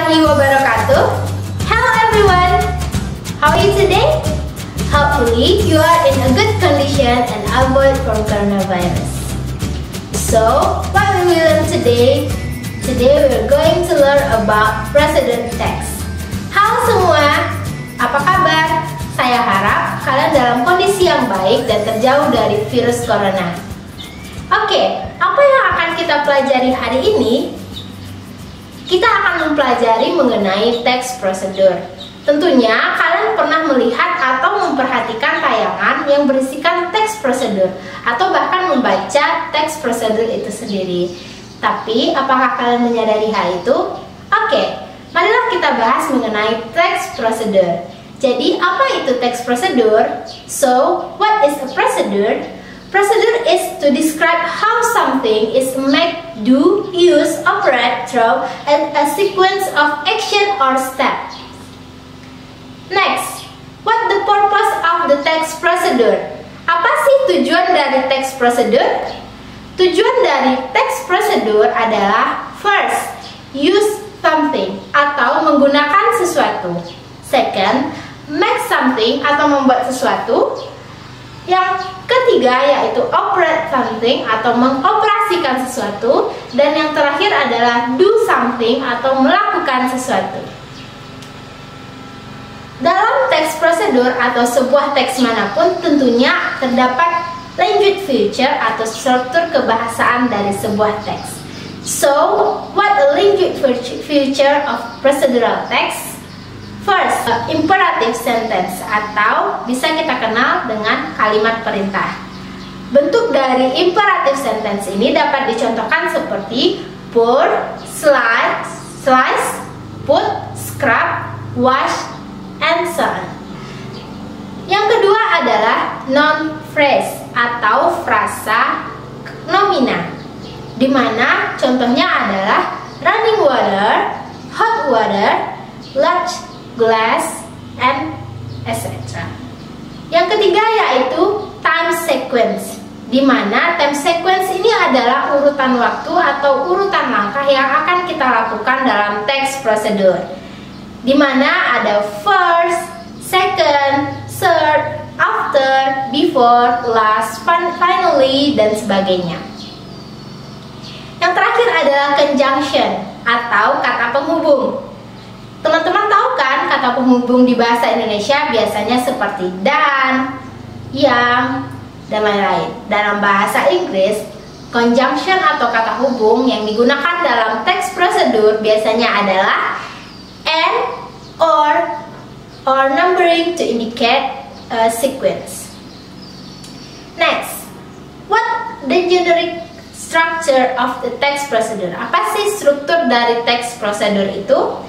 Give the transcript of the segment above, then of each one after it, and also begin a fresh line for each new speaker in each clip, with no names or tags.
warahmatullahi wabarakatuh. Hello everyone, how are you today? Hopefully you are in a good condition and avoid from coronavirus. So what we will learn today? Today we are going to learn about precedent text. Halo semua, apa kabar? Saya harap kalian dalam kondisi yang baik dan terjauh dari virus corona. Oke, apa yang akan kita pelajari hari ini? Kita akan mempelajari mengenai text prosedur. Tentunya kalian pernah melihat atau memperhatikan tayangan yang berisikan text prosedur atau bahkan membaca text prosedur itu sendiri. Tapi apakah kalian menyadari hal itu? Oke, marilah kita bahas mengenai text prosedur. Jadi apa itu text prosedur? So, what is a procedure? Procedure is to describe how something is made, do, use, operate through a sequence of action or step. Next, what the purpose of the text procedure? Apa sih tujuan dari text procedure? Tujuan dari text procedure adalah first, use something atau menggunakan sesuatu. Second, make something atau membuat sesuatu. Yang ketiga yaitu operate something atau mengoperasikan sesuatu. Dan yang terakhir adalah do something atau melakukan sesuatu. Dalam teks prosedur atau sebuah teks manapun tentunya terdapat language feature atau struktur kebahasaan dari sebuah teks. So, what a language feature of procedural text? First, imperative sentence atau bisa kita kenal dengan kalimat perintah. Bentuk dari imperative sentence ini dapat dicontohkan seperti pour, slice, put, scrub, wash, and so on. Yang kedua adalah noun phrase atau frasa nomina, di mana contohnya adalah running water, hot water, large glass, and etc. Yang ketiga yaitu time sequence, di mana time sequence ini adalah urutan waktu atau urutan langkah yang akan kita lakukan dalam text prosedur, di mana ada first, second, third, after, before, last, finally, dan sebagainya. Yang terakhir adalah conjunction atau kata penghubung. Teman-teman tahu kan kata penghubung di bahasa Indonesia biasanya seperti dan, yang, dan lain-lain. Dalam bahasa Inggris, conjunction atau kata hubung yang digunakan dalam teks prosedur biasanya adalah and, or numbering to indicate a sequence. Next, what the generic structure of the text procedure? Apa sih struktur dari text prosedur itu?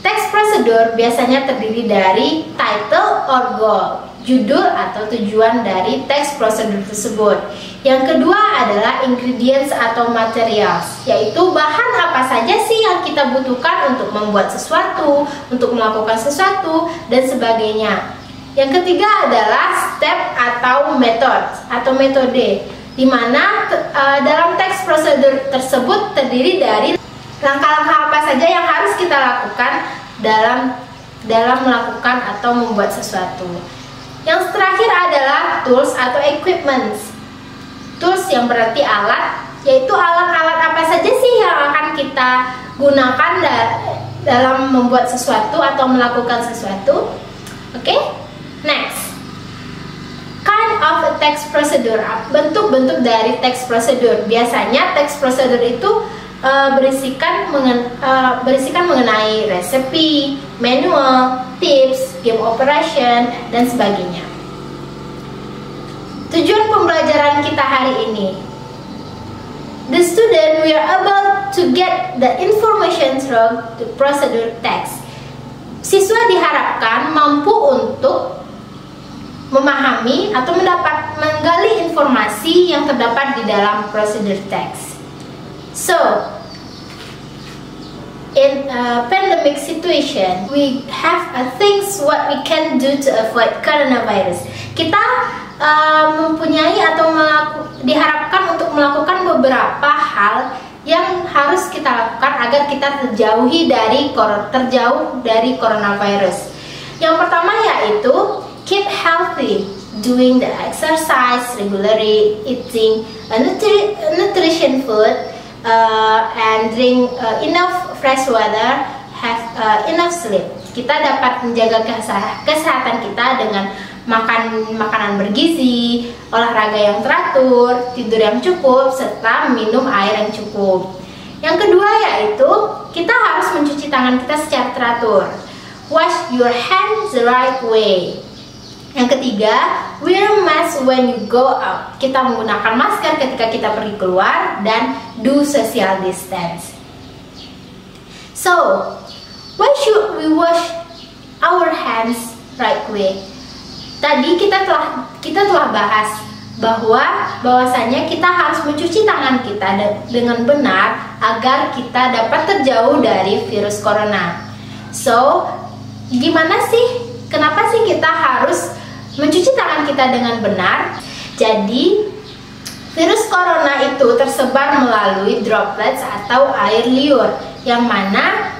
Text prosedur biasanya terdiri dari title or goal, judul atau tujuan dari text prosedur tersebut. Yang kedua adalah ingredients atau materials, yaitu bahan apa saja sih yang kita butuhkan untuk membuat sesuatu, untuk melakukan sesuatu, dan sebagainya. Yang ketiga adalah step atau metode, di mana dalam teks prosedur tersebut terdiri dari langkah-langkah apa saja yang harus kita lakukan dalam melakukan atau membuat sesuatu. Yang terakhir adalah tools atau equipments. Tools yang berarti alat, yaitu alat-alat apa saja sih yang akan kita gunakan dalam membuat sesuatu atau melakukan sesuatu. Oke? Next, kind of a text procedure. Bentuk-bentuk dari text prosedur. Biasanya text prosedur itu berisikan mengenai resepi, manual, tips, game operation, dan sebagainya. Tujuan pembelajaran kita hari ini, the student we are able to get the information through the procedure text. Siswa diharapkan mampu untuk memahami atau menggali informasi yang terdapat di dalam procedure text. So, in a pandemic situation, we have things what we can do to avoid coronavirus. Kita mempunyai atau diharapkan untuk melakukan beberapa hal yang harus kita lakukan agar kita terjauh dari coronavirus. Yang pertama yaitu keep healthy, doing the exercise regularly, eating nutrition food, and drink enough fresh water, have enough sleep. Kita dapat menjaga kesehatan kita dengan makan makanan bergizi, olahraga yang teratur, tidur yang cukup, serta minum air yang cukup. Yang kedua yaitu kita harus mencuci tangan kita secara teratur. Wash your hands the right way. Yang ketiga, wear mask when you go out. Kita menggunakan masker ketika kita pergi keluar dan do social distance. So, why should we wash our hands right way? Tadi kita telah bahas bahwasanya kita harus mencuci tangan kita dengan benar agar kita dapat terjauh dari virus corona. So, gimana sih? Kenapa sih kita harus mencuci tangan kita dengan benar? Jadi, virus corona itu tersebar melalui droplets atau air liur, yang mana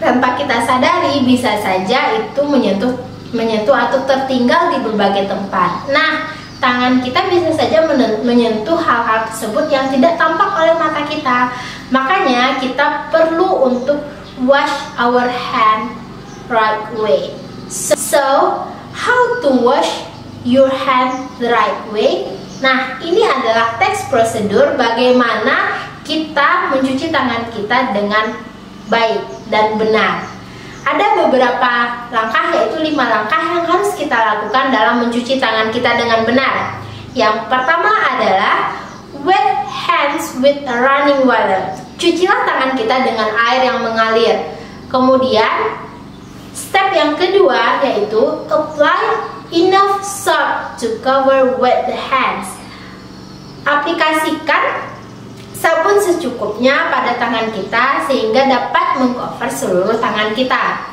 tanpa kita sadari bisa saja itu menyentuh atau tertinggal di berbagai tempat. Nah, tangan kita bisa saja menyentuh hal-hal tersebut yang tidak tampak oleh mata kita. Makanya kita perlu untuk wash our hand right way. So, how to wash your hand the right way? Nah, ini adalah teks prosedur bagaimana kita mencuci tangan kita dengan baik dan benar. Ada beberapa langkah, yaitu 5 langkah yang harus kita lakukan dalam mencuci tangan kita dengan benar. Yang pertama adalah wet hands with running water. Cucilah tangan kita dengan air yang mengalir. Kemudian step yang kedua yaitu apply enough soap to cover wet the hands. Aplikasikan sabun secukupnya pada tangan kita sehingga dapat mengcover seluruh tangan kita.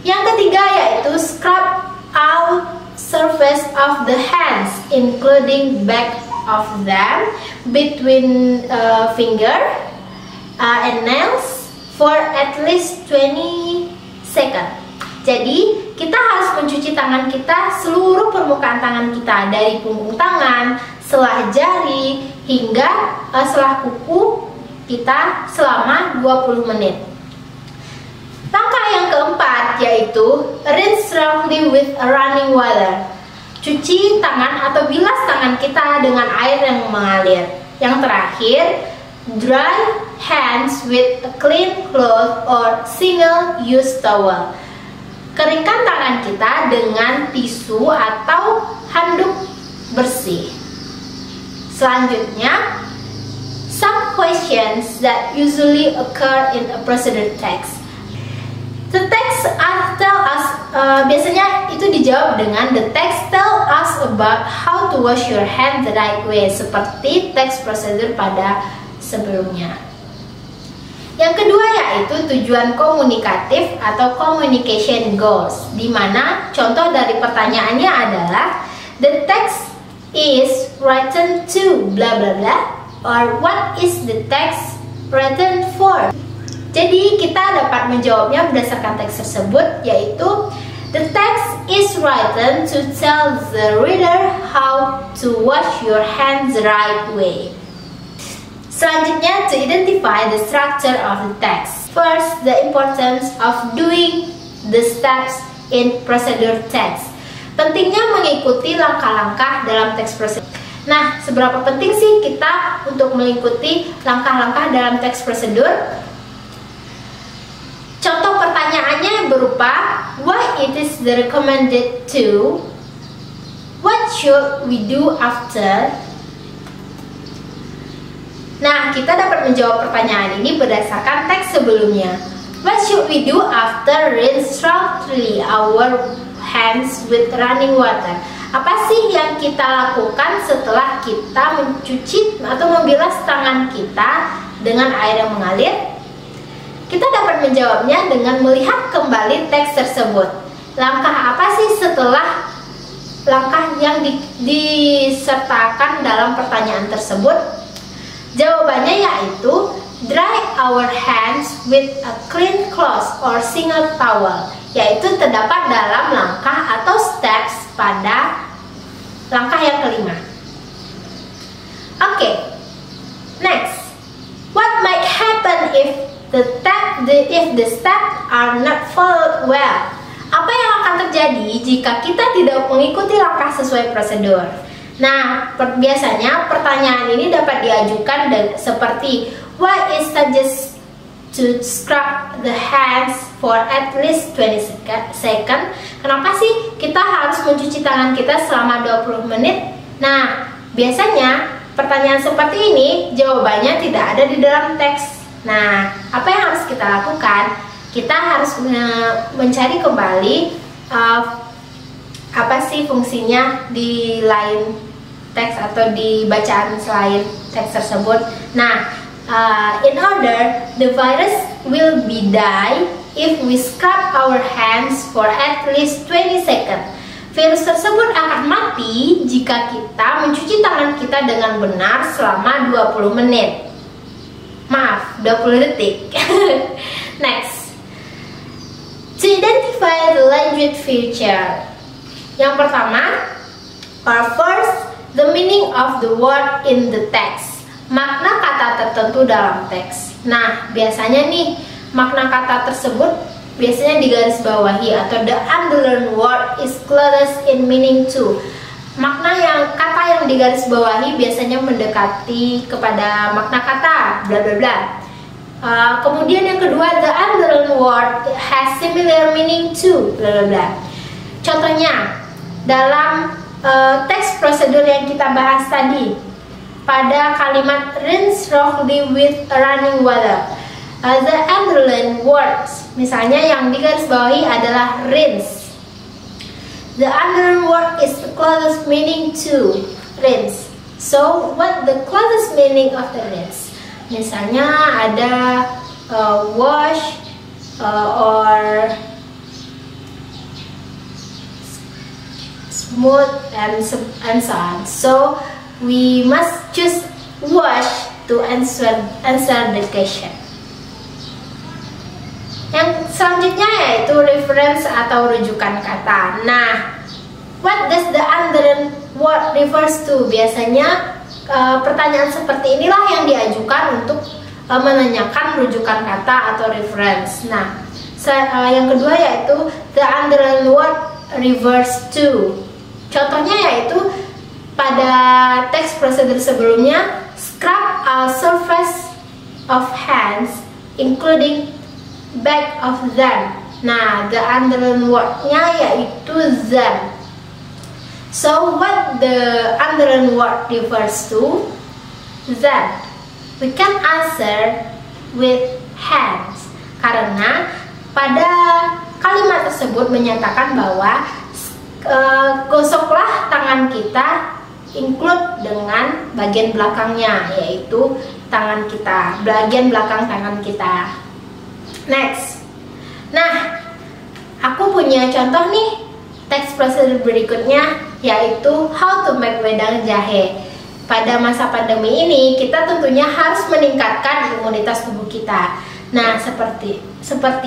Yang ketiga yaitu scrub all surface of the hands, including back of them, between finger and nails for at least 20 seconds. Jadi kita harus mencuci tangan kita, seluruh permukaan tangan kita, dari punggung tangan, selah jari, hingga selah kuku kita selama 20 menit. Langkah yang keempat yaitu rinse thoroughly with running water. Cuci tangan atau bilas tangan kita dengan air yang mengalir. Yang terakhir, dry hands with a clean cloth or single use towel. Keringkan tangan kita dengan tisu atau handuk bersih. Selanjutnya, some questions that usually occur in a procedure text. The text tell us, biasanya itu dijawab dengan the text tell us about how to wash your hand the right way, seperti teks prosedur pada sebelumnya. Yang kedua yaitu tujuan komunikatif atau communication goals, di mana contoh dari pertanyaannya adalah the text is written to bla bla bla, or what is the text written for. Jadi kita dapat menjawabnya berdasarkan teks tersebut, yaitu the text is written to tell the reader how to wash your hands the right way. Selanjutnya, to identify the structure of the text. First, the importance of doing the steps in procedure text. Pentingnya mengikuti langkah-langkah dalam teks prosedur. Nah, seberapa penting sih kita untuk mengikuti langkah-langkah dalam teks prosedur? Contoh pertanyaannya berupa what it is the recommended to, what should we do after. Nah, kita dapat menjawab pertanyaan ini berdasarkan teks sebelumnya. What should we do after rinse thoroughly our hands with running water? Apa sih yang kita lakukan setelah kita mencuci atau membilas tangan kita dengan air yang mengalir? Kita dapat menjawabnya dengan melihat kembali teks tersebut. Langkah apa sih setelah langkah yang disertakan dalam pertanyaan tersebut? Jawabannya yaitu dry our hands with a clean cloth or single towel, yaitu terdapat dalam langkah atau steps pada langkah yang kelima. Oke, next, what might happen if the steps are not followed well? Apa yang akan terjadi jika kita tidak mengikuti langkah sesuai prosedur? Nah, biasanya pertanyaan ini dapat diajukan seperti why is suggest to scrub the hands for at least 20 seconds? Kenapa sih kita harus mencuci tangan kita selama 20 menit? Nah, biasanya pertanyaan seperti ini jawabannya tidak ada di dalam teks. Nah, apa yang harus kita lakukan? Kita harus mencari kembali apa sih fungsinya di lain teks atau di bacaan selain teks tersebut. Nah, in order, the virus will be die if we scrub our hands for at least 20 seconds. Virus tersebut akan mati jika kita mencuci tangan kita dengan benar selama 20 menit. Maaf, 20 detik. Next. To identify the language feature. Yang pertama, first, the meaning of the word in the text. Makna kata tertentu dalam teks. Nah, biasanya nih, makna kata tersebut biasanya digarisbawahi atau the underlined word is close in meaning too. Makna kata yang digarisbawahi biasanya mendekati kepada makna kata bla bla bla. Kemudian yang kedua, the underlined word has similar meaning to bla bla bla. Contohnya dalam teks prosedur yang kita bahas tadi, pada kalimat rinse thoroughly with running water, the underlined words, misalnya yang digarisbawahi adalah rinse. The underlined word is the closest meaning to rinse. So what the closest meaning of the rinse? Misalnya ada wash or smooth and so on. So we must choose wash to answer the question. Yang selanjutnya yaitu reference atau rujukan kata. Nah, what does the underlined word refers to? Biasanya pertanyaan seperti inilah yang diajukan untuk menanyakan rujukan kata atau reference. Nah, yang kedua yaitu the underlined word refers to. Contohnya yaitu pada teks prosedur sebelumnya, scrub all surface of hands including back of them. Nah, the underlined word-nya yaitu them. So what the underlined word refers to? That we can answer with hands, karena pada kalimat tersebut menyatakan bahwa gosoklah tangan kita include dengan bagian belakangnya, yaitu tangan kita, bagian belakang tangan kita. Next. Nah, aku punya contoh nih teks prosedur berikutnya, yaitu how to make wedang jahe. Pada masa pandemi ini, kita tentunya harus meningkatkan imunitas tubuh kita. Nah, seperti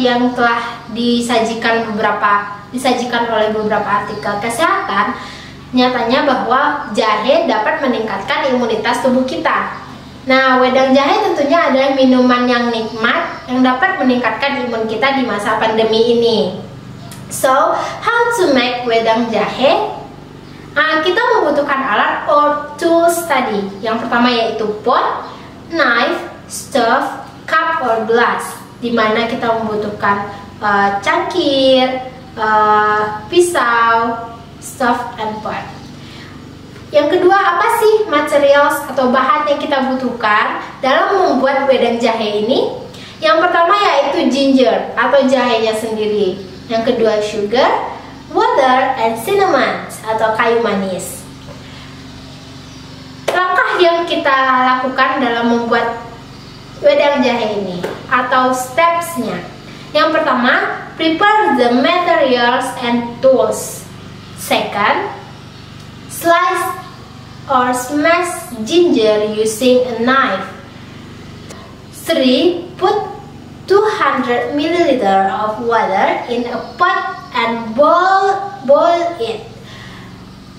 yang telah disajikan oleh beberapa artikel kesehatan, nyatanya bahwa jahe dapat meningkatkan imunitas tubuh kita. Nah, wedang jahe tentunya adalah minuman yang nikmat yang dapat meningkatkan imun kita di masa pandemi ini. So, how to make wedang jahe? Kita membutuhkan alat or tools tadi. Yang pertama yaitu pot, knife, stove, cup or glass, dimana kita membutuhkan cangkir, pisau, stove, and pot. Yang kedua, apa sih materials atau bahan yang kita butuhkan dalam membuat wedang jahe ini? Yang pertama yaitu ginger atau jahenya sendiri. Yang kedua sugar, water, and cinnamon atau kayu manis. Langkah yang kita lakukan dalam membuat wedang jahe ini atau stepsnya. Yang pertama, prepare the materials and tools. Second, slice or smash ginger using a knife. 3. Put 200 ml of water in a pot and boil it.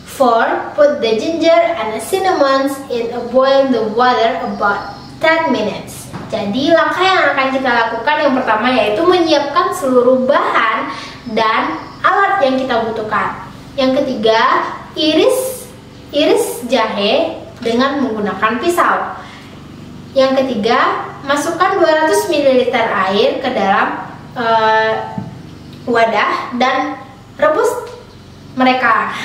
4. Put the ginger and the cinnamon in a boil the water about 10 minutes. Jadi langkah yang akan kita lakukan yang pertama yaitu menyiapkan seluruh bahan dan alat yang kita butuhkan. Yang ketiga, iris jahe dengan menggunakan pisau. Yang ketiga, masukkan 200 ml air ke dalam wadah dan rebus mereka.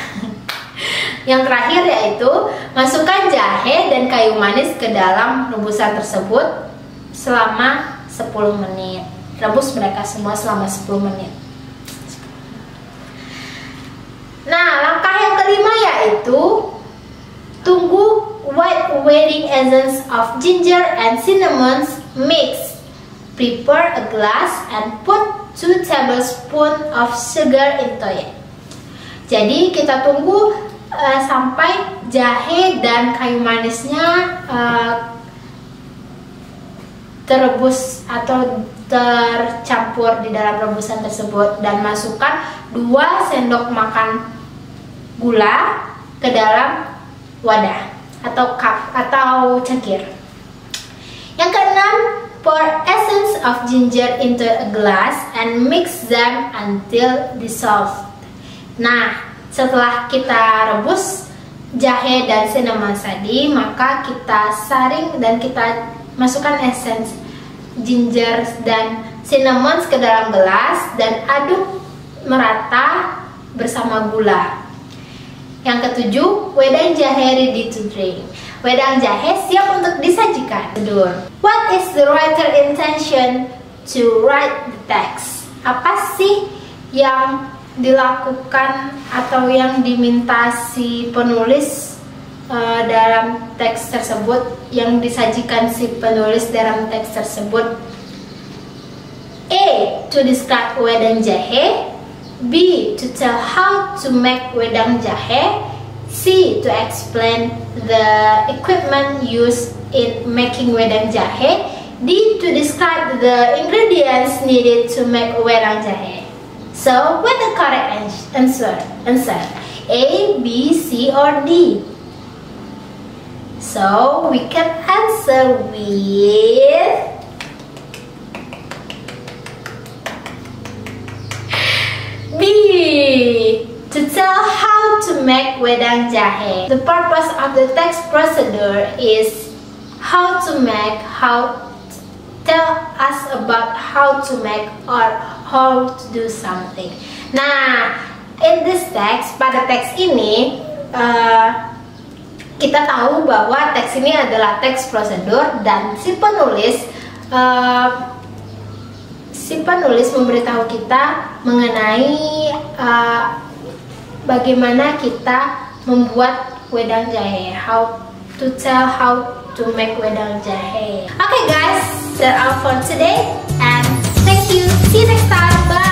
Yang terakhir yaitu masukkan jahe dan kayu manis ke dalam rebusan tersebut selama 10 menit. Rebus mereka semua selama 10 menit. Nah, langkah yang kelima yaitu tunggu white wedding essence of ginger and cinnamon mix. Prepare a glass and put 2 tablespoons of sugar into it. Jadi kita tunggu sampai jahe dan kayu manisnya terebus atau tercampur di dalam rebusan tersebut, dan masukkan 2 sendok makan gula ke dalam wadah atau cup atau cangkir. Yang keenam, pour essence of ginger into a glass and mix them until dissolved. Nah, setelah kita rebus jahe dan cinnamon tadi, maka kita saring dan kita masukkan essence ginger dan cinnamon ke dalam gelas dan aduk merata bersama gula. Yang ketujuh, wedang jahe ready to drink. Wedang jahe siap untuk disajikan. What is the writer intention to write the text? Apa sih yang dilakukan atau yang diminta si penulis dalam teks tersebut, yang disajikan si penulis dalam teks tersebut? A. To describe wedang jahe. B. To tell how to make wedang jahe. C. To explain the equipment used in making wedang jahe. D. To describe the ingredients needed to make wedang jahe. So, what the correct answer? A, B, C, or D? So, we can answer with B. To tell how to make wedang jahe. The purpose of the text procedure is tell us about how to make or how to do something. Nah, in this text, pada teks ini kita tahu bahwa teks ini adalah teks prosedur, dan si penulis memberitahu kita mengenai bagaimana kita membuat wedang jahe. How to make wedang jahe. Okay guys, that's all for today, and thank you. See you next time. Bye.